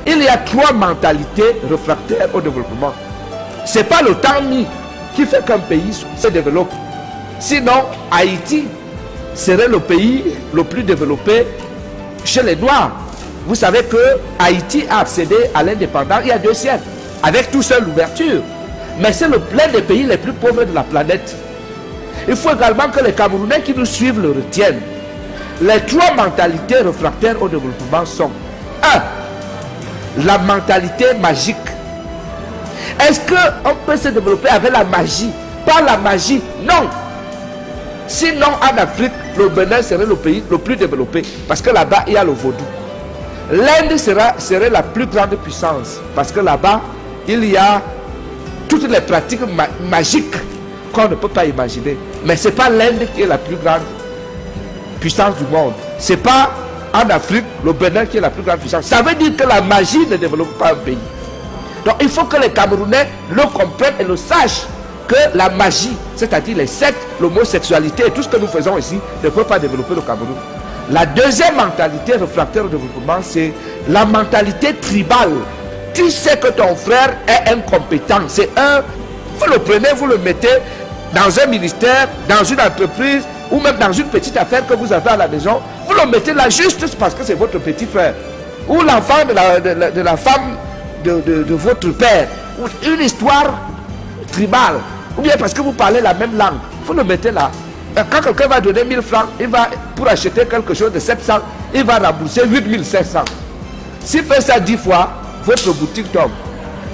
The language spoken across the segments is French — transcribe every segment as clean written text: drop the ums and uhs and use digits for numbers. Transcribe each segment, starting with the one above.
Il y a 3 mentalités réfractaires au développement. Ce n'est pas le temps mis qui fait qu'un pays se développe. Sinon, Haïti serait le pays le plus développé chez les Noirs. Vous savez que Haïti a accédé à l'indépendance il y a 2 siècles, avec tout seul l'ouverture. Mais c'est l'un des pays les plus pauvres de la planète. Il faut également que les Camerounais qui nous suivent le retiennent. Les 3 mentalités réfractaires au développement sont 1. La mentalité magique. Est-ce qu'on peut se développer avec la magie? Pas la magie, non. Sinon, en Afrique, le Bénin serait le pays le plus développé. Parce que là-bas, il y a le vaudou. L'Inde serait la plus grande puissance. Parce que là-bas, il y a toutes les pratiques magiques qu'on ne peut pas imaginer. Mais ce n'est pas l'Inde qui est la plus grande puissance du monde. Ce n'est pas en Afrique, le Bénin qui est la plus grande puissance. Ça veut dire que la magie ne développe pas un pays. Donc il faut que les Camerounais le comprennent et le sachent, que la magie, c'est-à-dire les sectes, l'homosexualité et tout ce que nous faisons ici, ne peut pas développer le Cameroun. La deuxième mentalité réfractaire au développement, c'est la mentalité tribale. Tu sais que ton frère est incompétent. C'est vous le prenez, vous le mettez dans un ministère, dans une entreprise, ou même dans une petite affaire que vous avez à la maison, vous le mettez là juste parce que c'est votre petit frère. Ou l'enfant de la femme de votre père. Ou une histoire tribale. Ou bien parce que vous parlez la même langue. Vous le mettez là. Quand quelqu'un va donner 1000 francs, pour acheter quelque chose de 700, il va rembourser 8500. S'il fait ça 10 fois, votre boutique tombe.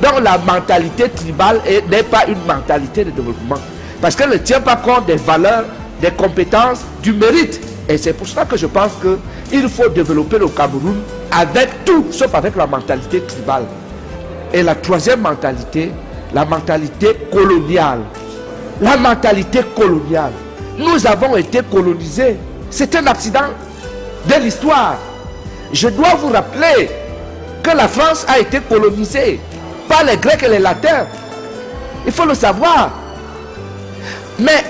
Donc la mentalité tribale n'est pas une mentalité de développement. Parce qu'elle ne tient pas compte des valeurs, des compétences, du mérite. Et c'est pour ça que je pense qu'il faut développer le Cameroun avec tout, sauf avec la mentalité tribale. Et la troisième mentalité, la mentalité coloniale. La mentalité coloniale. Nous avons été colonisés. C'est un accident de l'histoire. Je dois vous rappeler que la France a été colonisée par les Grecs et les Latins. Il faut le savoir. Mais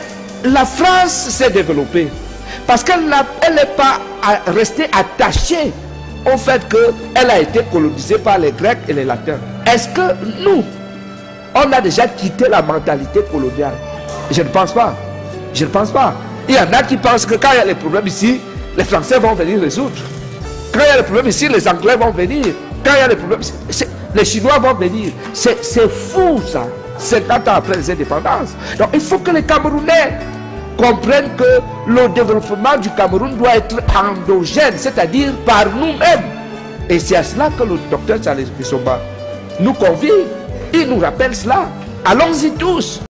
la France s'est développée parce qu'elle n'est pas restée attachée au fait qu'elle a été colonisée par les Grecs et les Latins. Est-ce que nous, on a déjà quitté la mentalité coloniale? Je ne pense pas. Je ne pense pas. Il y en a qui pensent que quand il y a les problèmes ici, les Français vont venir résoudre. Quand il y a les problèmes ici, les Anglais vont venir. Quand il y a les problèmes ici, les Chinois vont venir. C'est fou ça, 50 ans après les indépendances. Donc il faut que les Camerounais comprennent que le développement du Cameroun doit être endogène, c'est-à-dire par nous-mêmes. Et c'est à cela que le docteur Charles Bissomba nous convie. Il nous rappelle cela. Allons-y tous.